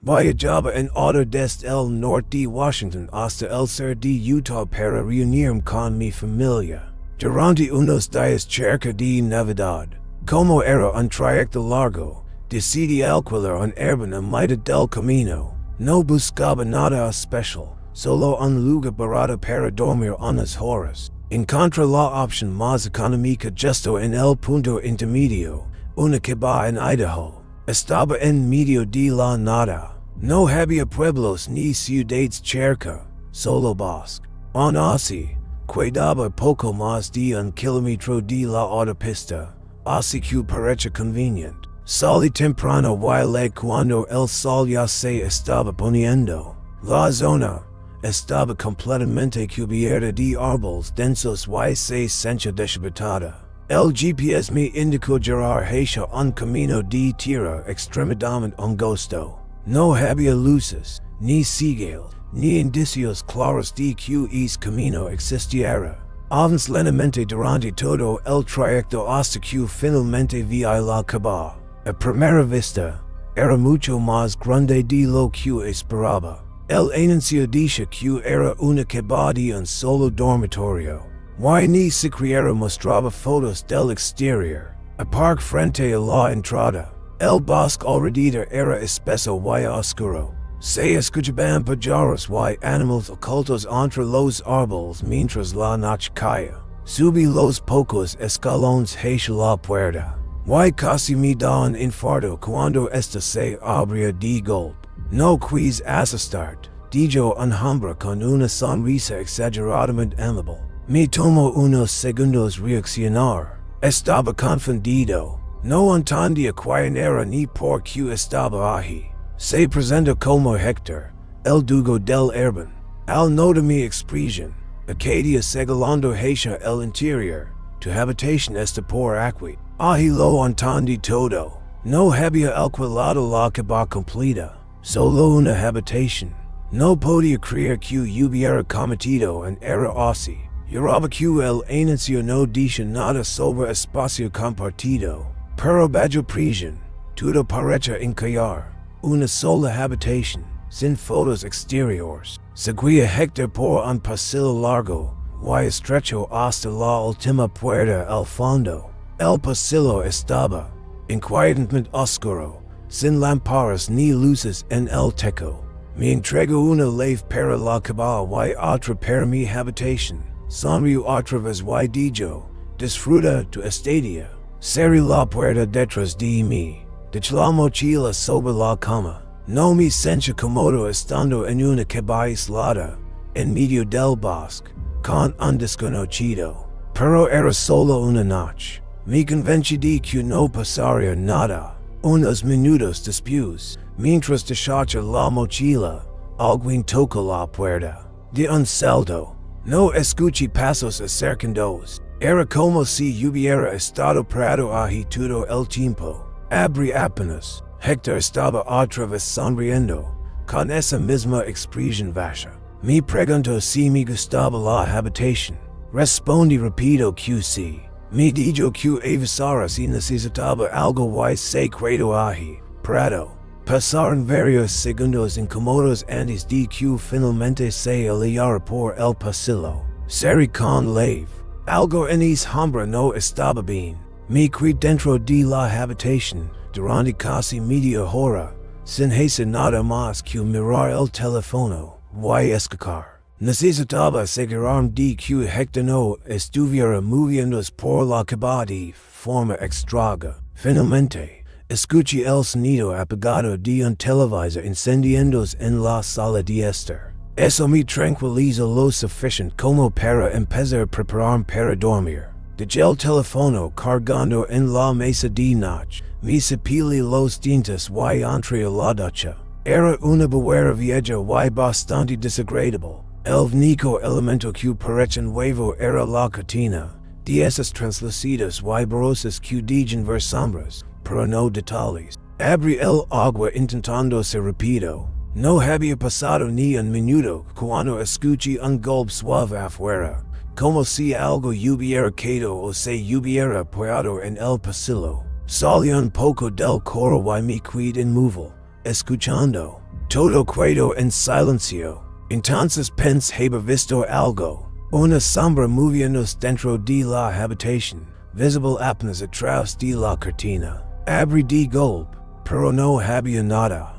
Viajaba en auto desde el norte de Washington hasta el sur de Utah para reunirme con mi familia. Durante unos días cerca de Navidad, como era un trayecto largo, decidí alquilar un Airbnb a mitad del camino. No buscaba nada especial, solo un lugar barato para dormir unas horas. Encontré la opción más económica justo en el punto intermedio, una cabaña en Idaho. Estaba en medio de la nada. No había pueblos ni ciudades cerca, solo bosque. Aún así, quedaba poco más de un kilómetro de la autopista, así que parecía conveniente. Salí temprano y cuando el sol ya se estaba poniendo. La zona estaba completamente cubierta de árboles densos y se sentía deshabitada. El GPS me indicó girar hacia un camino de tierra extremadamente angosto. No había luces, ni señales, ni indicios claros de que ese camino existiera. Avanzé lentamente durante todo el trayecto hasta que finalmente vi la cabaña. A primera vista, era mucho más grande de lo que esperaba. El anuncio decía que era una cabaña de un solo dormitorio. Y ni siquiera mostraba fotos del exterior. A parque frente a la entrada. El bosque alrededor era espeso y oscuro. Se escuchaban pájaros y animales ocultos entre los árboles mientras la noche caía. Subí los pocos escalones hacia la puerta. Y casi me da un infarto cuando esta se abría de golpe. No quise asustar, dijo un hombre con una sonrisa exageradamente amable. Me tomó unos segundos reaccionar. Estaba confundido. No entendía quién era ni por qué estaba allí. Se presentó como Héctor, el dueño del Airbnb. Al notar mi expresión, Acadia segalando hacia el interior. Tu habitación está por aquí. Allí lo entendí todo. No había alquilado la cabaña completa, solo una habitación. No podía creer que hubiera cometido un error así. Lloraba que el anuncio no decía nada sobre espacio compartido. Pero bajo presión, todo parecía encajar. Una sola habitación, sin fotos exteriores. Seguía Héctor por un pasillo largo, y estrecho hasta la última puerta al fondo. El pasillo estaba inquietantemente oscuro, sin lámparas ni luces en el techo. Me entregó una leve para la cabaña y otra para mi habitación. Sonrió otra vez y dijo, disfruta tu estadía. Cerré la puerta detrás de mí. Dejé la mochila sobre la cama. No me sentía cómodo estando en una cabaña aislada, en medio del bosque, con un desconocido. Pero era solo una noche. Me convencí de que no pasaría nada. Unos minutos después, mientras deshacía la mochila, alguien tocó la puerta. De un salto, no escuché pasos acercándose. Era como si hubiera estado parado allí todo el tiempo. Abrí apenas. Héctor estaba otra vez sonriendo, con esa misma expresión vaga. Me preguntó si me gustaba la habitación. Respondí rápido que sí. Me dijo que avisara si necesitaba algo y se quedó allí, parado. Pasaron varios segundos incómodos antes de que finalmente se alejara por el pasillo. Cerré con leve. Algo en ese hombre no estaba bien. Me quedé dentro de la habitación durante casi media hora, sin hacer nada más que mirar el teléfono y escuchar. Necesitaba asegurarme de que Héctor no estuviera moviéndose por la cabaña de forma extraña. Finalmente, escuché el sonido apagado de un televisor encendiéndose en la sala de estar. Eso me tranquilizó lo suficiente como para empezar a prepararme para dormir. Dejé el teléfono cargando en la mesa de noche. Me cepillé los dientes y entré a la ducha. Era una buena vieja y bastante desagradable. El único elemento que parecía nuevo era la cortina, de esas translúcidas y borrosas que dejan ver sombras, pero no detalles. Abrí el agua intentando ser rápido. No había pasado ni un minuto cuando escuché un golpe suave afuera, como si algo hubiera caído o se hubiera apoyado en el pasillo. Salí un poco del coro y me quedé inmóvil, escuchando. todo quedo en silencio. Entonces pense haber visto algo. Una sombra moviéndose dentro de la habitación, visible apenas a través de la cortina. Abrí de golpe, pero no había nada.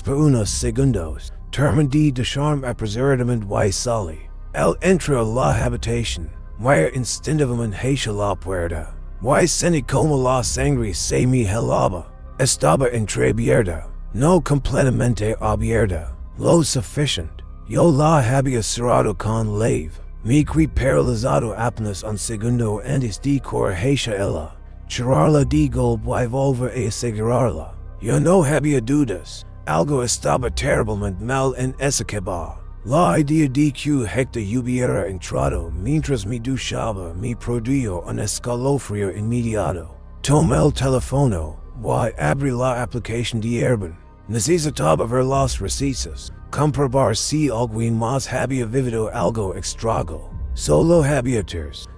Por unos segundos, terminé de charme apresuradamente y salí. Al entrar a la habitación, muy instintivamente hacia la puerta. Y sentí como la sangre se me helaba. Estaba entreabierta, no completamente abierta, lo suficiente. Yo la había cerrado con leve. Me quedé paralizado apenas un segundo antes de correr hacia ella. Cerrarla de golpe y volver a asegurarla. Yo no había dudas. Algo estaba terriblemente mal en esa caba. La idea de que Hector hubiera entrado mientras me duchaba me produjo un escalofrío inmediato. Tomé el teléfono y abrí la aplicación de Airbnb. Necesitaba ver las recetas, comprobar si alguien más había vivido algo extraño. Solo había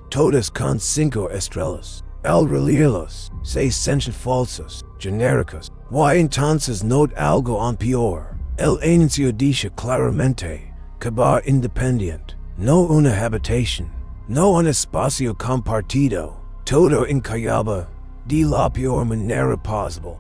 todas con 5 estrellas. Al leerlas, se sentían falsas, genéricas. Y entonces noté algo aún peor. El anuncio dice claramente, cabaña independiente, no una habitación, no un espacio compartido, todo encallaba de la peor manera posible.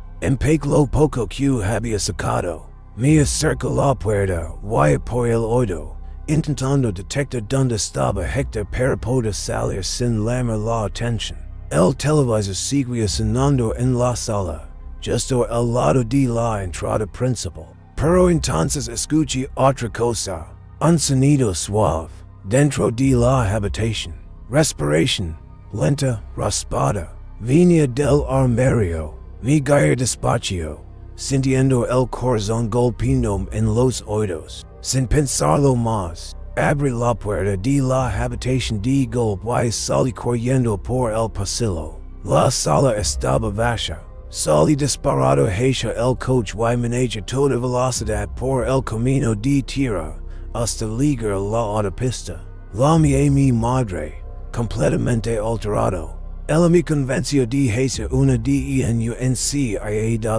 Lo poco que había sacado, me acerqué a la puerta y por el oído, intentando detectar dónde estaba Hector para poder salir sin llamar la atención. El televisor seguía sonando en la sala, justo al lado de la entrada principal. Pero entonces escuché otra cosa, un sonido suave, dentro de la habitación. Respiración, lenta, raspada, venía del armario. Me giré despacio, sintiendo el corazón golpeándome en los oídos. Sin pensarlo más, abrí la puerta de la habitación de golpe y salí corriendo por el pasillo. La sala estaba vacía. Salí disparado hacia el coche y manejé toda velocidad por el camino de tierra hasta llegar a la autopista. Llamé a mi madre, completamente alterado. Ella me convenció de hacer una DENUNCIA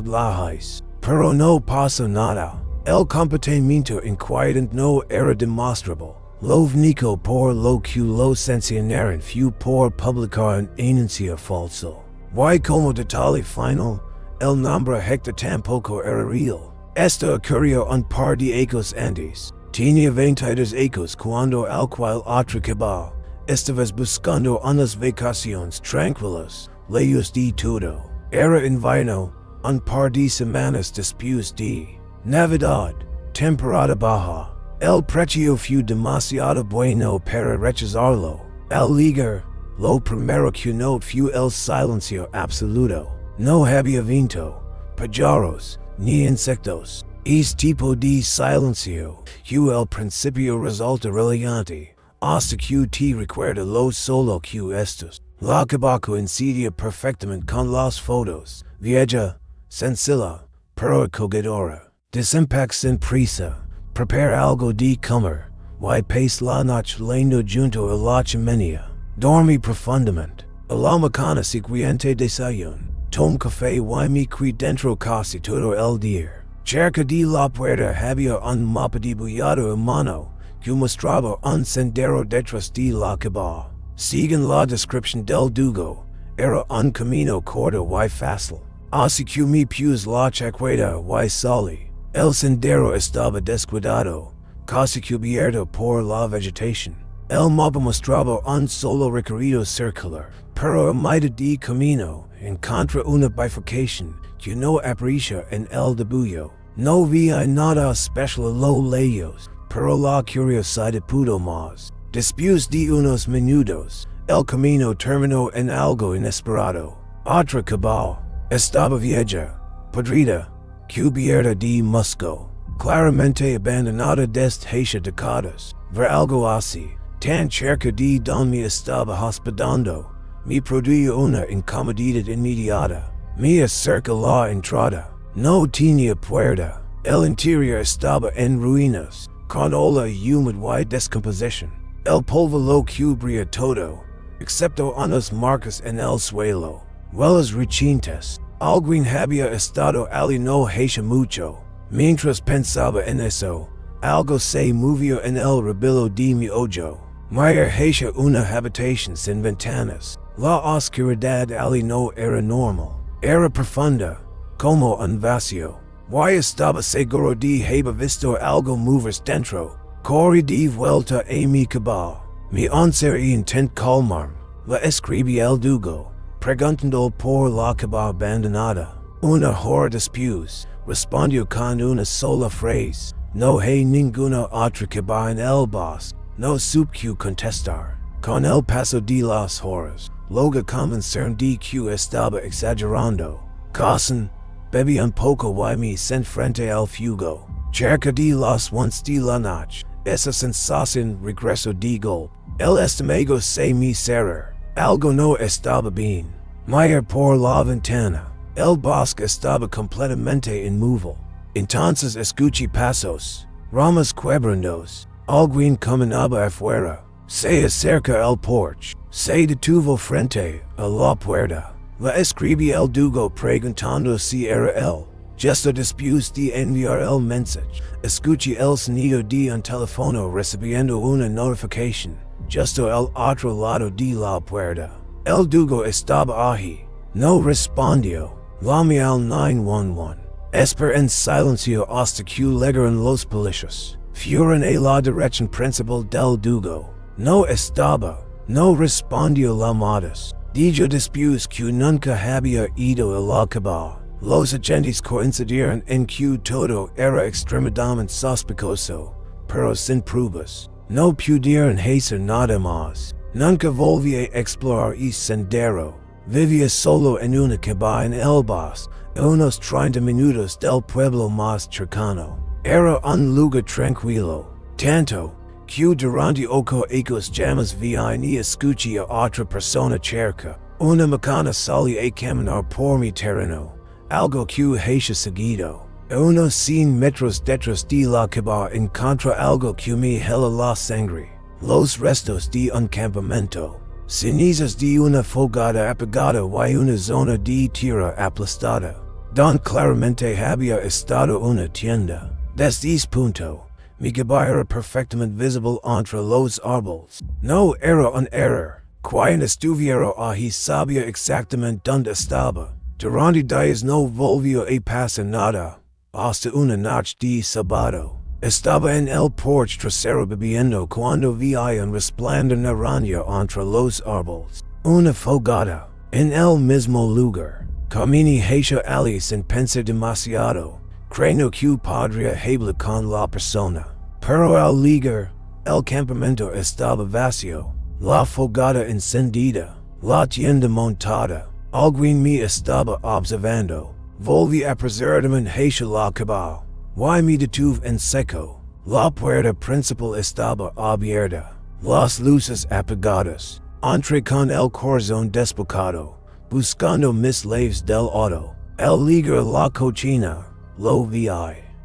lajas, pero no pasó nada. El comportamiento inquietante no era demostrable. Lo único por lo que lo sancionaron fue por publicar un anuncio falso. Y como detalle final, el nombre Hector tampoco era real. Esto ocurrió un par de años antes. Tenía 22 años cuando alquiló otra cabaña. Estabas buscando unas vacaciones tranquilas, lejos de todo. Era invierno, un par de semanas después de Navidad, temporada baja. El precio fue demasiado bueno para rechazarlo. Al llegar, lo primero que noté fue el silencio absoluto. No había viento, pájaros, ni insectos. Este tipo de silencio, que al principio resulta relajante. Hasta que te recuerda lo solo que estás. La cabaña coincide perfectamente con las fotos. Vieja, sencilla, pero acogedora. Desempaca sin prisa. Prepara algo de comer. Y pasa la noche leyendo junto a la chimenea. Dormí profundamente. A la mañana siguiente desayuno. Tomé café y me quedé dentro casi todo el día. Cerca de la puerta había un mapa dibujado a mano que mostraba un sendero detrás de la cabaña. Según la descripción del dugo, era un camino corto y fácil. Así que me puse la chaqueta y salí. El sendero estaba descuidado, casi cubierto por la vegetación. El mapa mostraba un solo recorrido circular, pero a mitad de camino encontré una bifurcación que no aparecía en el dibujo. No vi nada especial a lo lejos, pero la curiosidad pudo más. Después de unos minutos, el camino terminó en algo inesperado. Otra cabaña. Estaba vieja, podrida, cubierta de musgo, claramente abandonada desde hace décadas. Ver algo así, tan cerca de donde me estaba hospedando, me produjo una incomodidad inmediata. Me acerqué a la entrada. No tenía puerta. El interior estaba en ruinas, con olor húmedo y descomposición. El polvo lo cubría todo, excepto unas marcas en el suelo. Huellas recientes. Alguien había estado allí no hace mucho. Mientras pensaba en eso, algo se movió en el rebillo de mi ojo. Mir hacia una habitación sin ventanas. La oscuridad allí no era normal. Era profunda, como un vacío. Y estaba seguro de haber visto algo moverse dentro. Corrí de vuelta a mi cama. Mi once intent calmarme. La escribí al dugo, preguntando por la cama abandonada. Una hora después, respondió con una sola frase. No hay ninguna otra cama en el bosque. No supe contestar. Con el paso de las horas, luego comenzaron de que estaba exagerando. Cousin, bebí un poco y me senté frente al fuego. Cerca de las 11 de la noche, esa sensación regresó de golpe. El estómago se me cerró. Algo no estaba bien. Miré por la ventana. El bosque estaba completamente inmóvil. Entonces escuché pasos, ramas quebrandos. Alguien caminaba afuera. Se acerca al porche. Se detuvo frente a la puerta. La escribí al dugo preguntando si era él. Justo después de enviar el mensaje, escuché el sonido de un teléfono recibiendo una notificación. Justo al otro lado de la puerta. El dugo estaba allí. No respondió. Llamé al 911. Esperé en silencio hasta que llegaron los policías. Fueron a la dirección principal del dugo. No estaba. No respondió llamadas. Dijo después que nunca había ido a la cama. Los agentes coincidieron en que todo era extremadamente sospechoso, pero sin pruebas. No pudieron hacer nada más. Nunca volví a explorar el sendero. Vivía solo en una cabaña en el bosque, a unos 30 minutos del pueblo más cercano. Era un lugar tranquilo, tanto que durante ecos llamas vi y escuché a otra persona cerca. Una mañana salí a caminar por mi terreno, algo que hacía seguido. A unos 100 metros detrás de la cama encontré algo que me hela la sangre. Los restos de un campamento. Cenizas de una fogata apagada y una zona de tierra aplastada. Don claramente había estado una tienda. Desde ese punto, mi cama era perfectamente visible entre los árboles. No era un error. Quien estuviera allí sabía exactamente dónde estaba. Durante días no volvió a pasar nada. Hasta una noche de sábado. Estaba en el porche trasero bebiendo cuando vi un resplandor naranja entre los árboles. Una fogata. En el mismo lugar. Caminé hacia allí sin pensar demasiado. Creo que podría hablar con la persona. Pero al llegar, el campamento estaba vacío. La fogata encendida. La tienda montada. Alguien me estaba observando. Volví apresuradamente hacia la cama. Y me detuve en seco. La puerta principal estaba abierta. Las luces apagadas. Entré con el corazón despojado, buscando mis llaves del auto. Al llegar a la cocina, lo vi.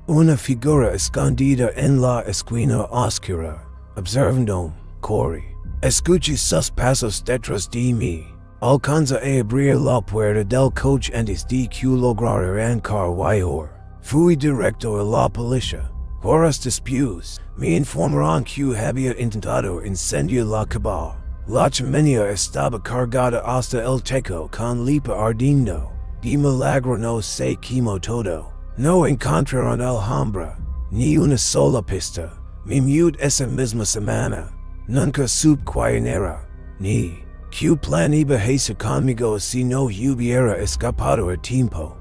Una figura escondida en la esquina oscura. Observándome, corrí. Escuché sus pasos detrás de mí. Alcanzé a abrir la puerta del coche antes de que lograra arrancar Fui directo a la policía. Horas después, me informaron que había intentado incendiar la cama. La chimenea estaba cargada hasta el techo con leña ardiendo. De milagro no se quemó todo. No encontraron alhambra, ni una sola pista. Me mudé esa misma semana. Nunca supe quién era, ni qué plan iba a hacer conmigo si no hubiera escapado a tiempo.